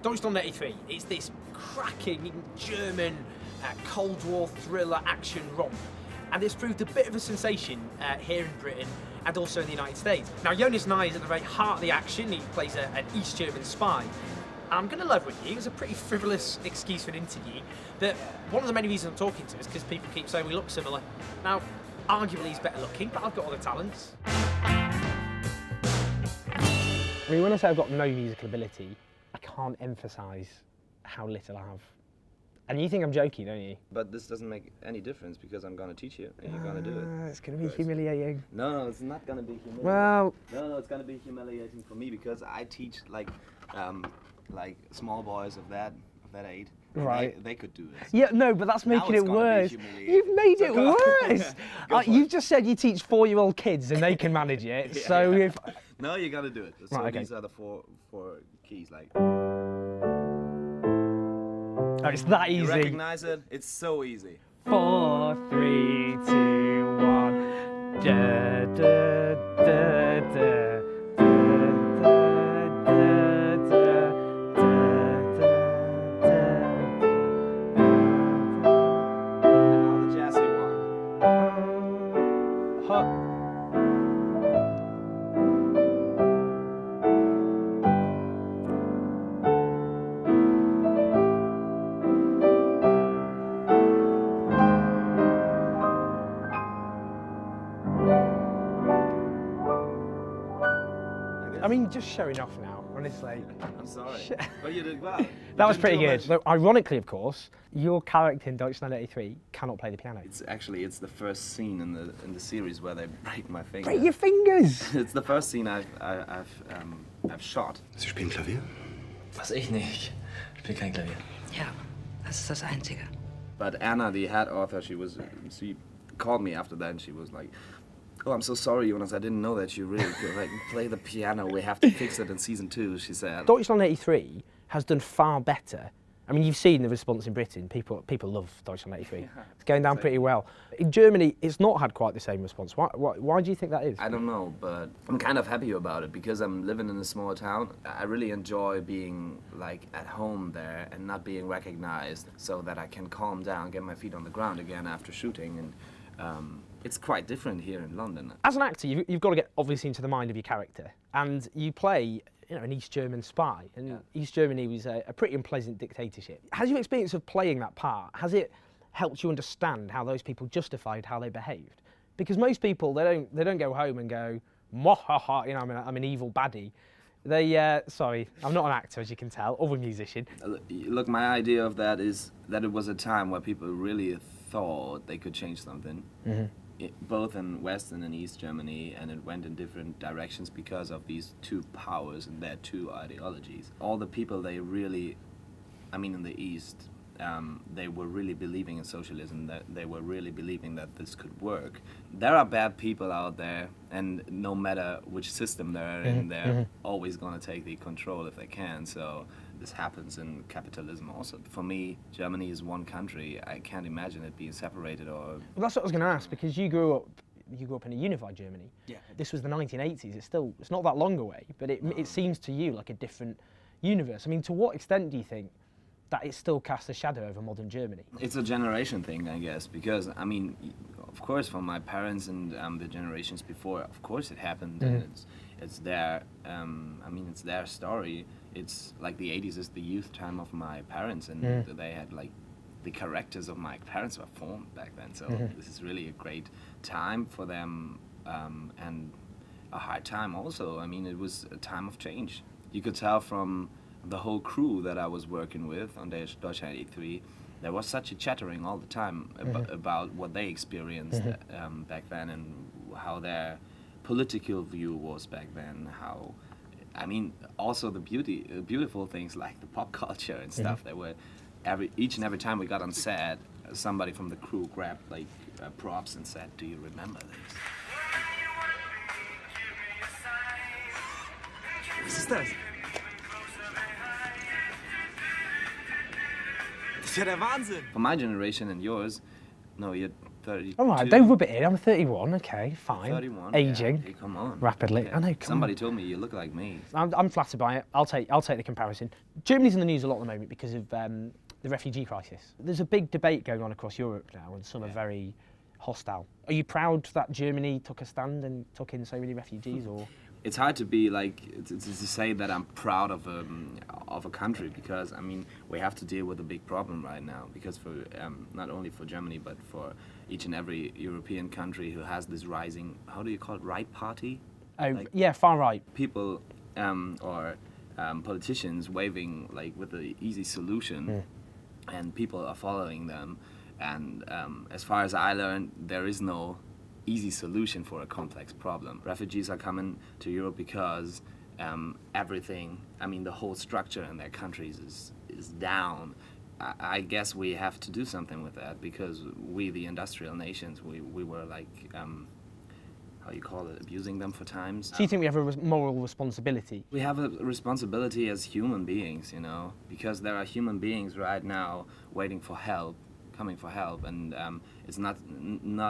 Deutschland 83, it's this cracking German Cold War thriller action romp, and it's proved a bit of a sensation here in Britain and also in the United States. Now, Jonas Nay is at the very heart of the action. He plays an East German spy. I'm going to level with you. It's a pretty frivolous excuse for an interview, but one of the many reasons I'm talking to is because people keep saying we look similar. Now, arguably he's better looking, but I've got other talents. I mean, when I say I've got no musical ability, I can't emphasise how little I have. And you think I'm joking, don't you? But this doesn't make any difference because I'm going to teach you and you're going to do it. It's going to be humiliating. No, it's not going to be humiliating. Well... No, it's going to be humiliating for me because I teach like small boys of that age. Right. They could do it. Yeah, no, but that's making it worse. You've made it worse. You've just said you teach 4-year-old kids and they can manage it. Yeah, so yeah. if No, you gotta do it. So right, okay. These are the four keys. Like. Oh, it's that easy. You recognize it? It's so easy. 4, 3, 2, 1. Da, da, da, da. I mean, just showing off now, honestly. I'm sorry, but you did well. That was pretty good. Though, ironically, of course, your character in Deutschland 83 cannot play the piano. It's the first scene in the series where they break my finger. Break your fingers! It's the first scene I've shot. Sie spielen Klavier? Was, ich nicht. Ich spiele kein Klavier. Ja, das ist das Einzige. But Anna, the head author, she called me after that and she was like, "Oh, I'm so sorry, Jonas. I didn't know that you really could play the piano. We have to fix it in season 2." She said. Deutschland 83 has done far better. I mean, you've seen the response in Britain. People love Deutschland 83. Yeah, it's going down pretty well. In Germany, it's not had quite the same response. Why do you think that is? I don't know, but I'm kind of happy about it because I'm living in a small town. I really enjoy being like at home there and not being recognized, so that I can calm down, get my feet on the ground again after shooting, and it's quite different here in London. As an actor, you've got to get obviously into the mind of your character, and you play an East German spy, and East Germany was a pretty unpleasant dictatorship. Has your experience of playing that part, has it helped you understand how those people justified how they behaved? Because most people, they don't go home and go, "Mwahaha, I'm an evil baddie." They, sorry, I'm not an actor, as you can tell, or a musician. Look, my idea of that is that it was a time where people really thought they could change something. Mm-hmm. Both in West and in East Germany, and it went in different directions because of these two powers and their two ideologies. All the people, they really, in the East, they were really believing in socialism, that they were really believing that this could work. There are bad people out there, and no matter which system they're in, they're always going to take the control if they can. So this happens in capitalism also. For me, Germany is one country. I can't imagine it being separated or... Well, that's what I was going to ask, because you grew up in a unified Germany. Yeah. This was the 1980s. It's not that long away, but it seems to you like a different universe. I mean, to what extent do you think that it still casts a shadow over modern Germany? It's a generation thing, I guess, because, of course, for my parents and the generations before, of course it happened, and it's their, it's their story. It's like the 80s is the youth time of my parents, and they had like the characters of my parents were formed back then. So this is really a great time for them, and a hard time also. It was a time of change. You could tell from the whole crew that I was working with on Deutschland 83, there was such a chattering all the time about what they experienced back then and how their political view was back then. How, also the beautiful things like the pop culture and stuff. There were each and every time we got on set, somebody from the crew grabbed like props and said, "Do you remember this?" Was ist das? Das ist ja der Wahnsinn! For my generation and yours, no, you're 32. All right, don't rub it in. I'm 31. Okay, fine. 31. Aging Yeah. Hey, come on. rapidly. Yeah. I know. Come Somebody told me you look like me. on. I'm flattered by it. I'll take the comparison. Germany's in the news a lot at the moment because of the refugee crisis. There's a big debate going on across Europe now, and some are very hostile. Are you proud that Germany took a stand and took in so many refugees, or? It's hard to be like to say that I'm proud of a country, because I mean we have to deal with a big problem right now, because for not only for Germany but for each and every European country who has this rising, how do you call it, right party? Oh, Like, yeah, far right. people or politicians waving like with an easy solution, and people are following them. And as far as I learned, there is no easy solution for a complex problem. Refugees are coming to Europe because everything, I mean the whole structure in their countries is down. I guess we have to do something with that, because we, the industrial nations, we were like, how you call it, abusing them for times. Do you think we have a moral responsibility? We have a responsibility as human beings, you know, because there are human beings right now waiting for help, coming for help, and it's not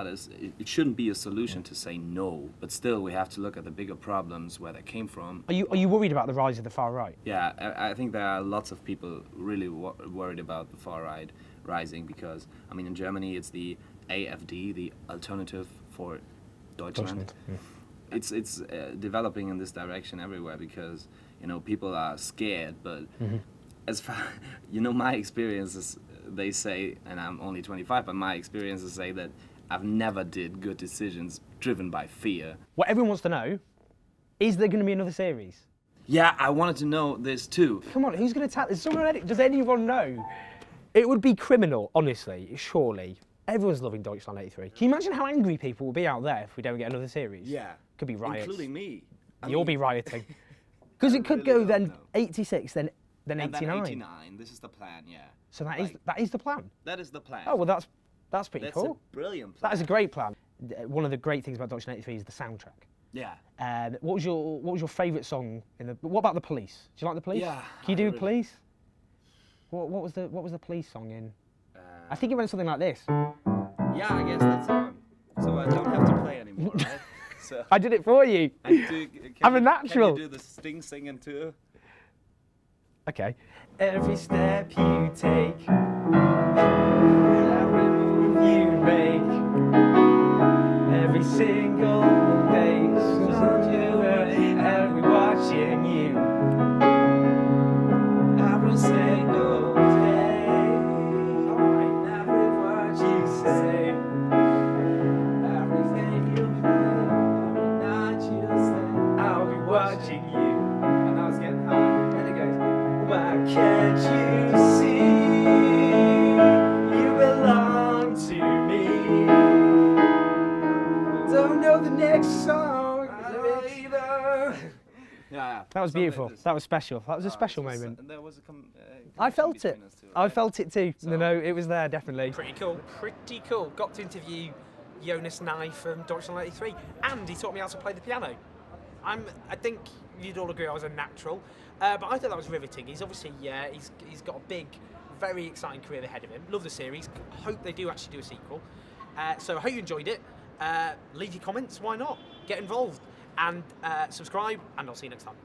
as, it shouldn't be a solution to say no, but still we have to look at the bigger problems where they came from. Are you worried about the rise of the far right? Yeah, I think there are lots of people really worried about the far right rising, because I mean in Germany it's the AfD, the Alternative for Deutschland. It's developing in this direction everywhere, because you know people are scared, but as far you know, my experiences, they say, and I'm only 25, but my experiences say that I've never did good decisions driven by fear. What everyone wants to know, is there going to be another series? Yeah, I wanted to know this too. Come on, who's going to tell? Does anyone know? It would be criminal, honestly, surely. Everyone's loving Deutschland 83. Can you imagine how angry people will be out there if we don't get another series? Yeah. Could be riots. Including me. You'll be rioting. Because it could go then 86, then And 89. then 89, this is the plan, yeah. So that is the plan. That is the plan. Oh, well, that's pretty That's cool. a brilliant plan. That is a great plan. One of the great things about Deutschland 83 is the soundtrack. Yeah. What was your favourite song in the? What about the Police? Do you like the Police? Yeah, Can you do I really- Police? What was the Police song in? I think it went something like this. Yeah, I guess that's on. So I don't have to play anymore, right? So I did it for you. I'm a natural. Can you do the Sting singing too? Okay. Every step you take, every move you make, every single day, so you and we watching you. Every single day, alright, every word you say, everything you feel, every night you say, I'll be watching you. And I was getting high, and it goes, why can't you see you belong to me? Don't know the next song either. Yeah. That was beautiful. That was special. That was a special moment. There was a I felt it. between us two, I right? felt it too. So- No, it was there definitely. Pretty cool, pretty cool. Got to interview Jonas Nay from Deutschland 83, and he taught me how to play the piano. I think you'd all agree I was a natural, but I thought that was riveting. He's obviously, he's got a big, very exciting career ahead of him. Love the series. Hope they do actually do a sequel. So I hope you enjoyed it. Leave your comments. Why not? Get involved and subscribe, and I'll see you next time.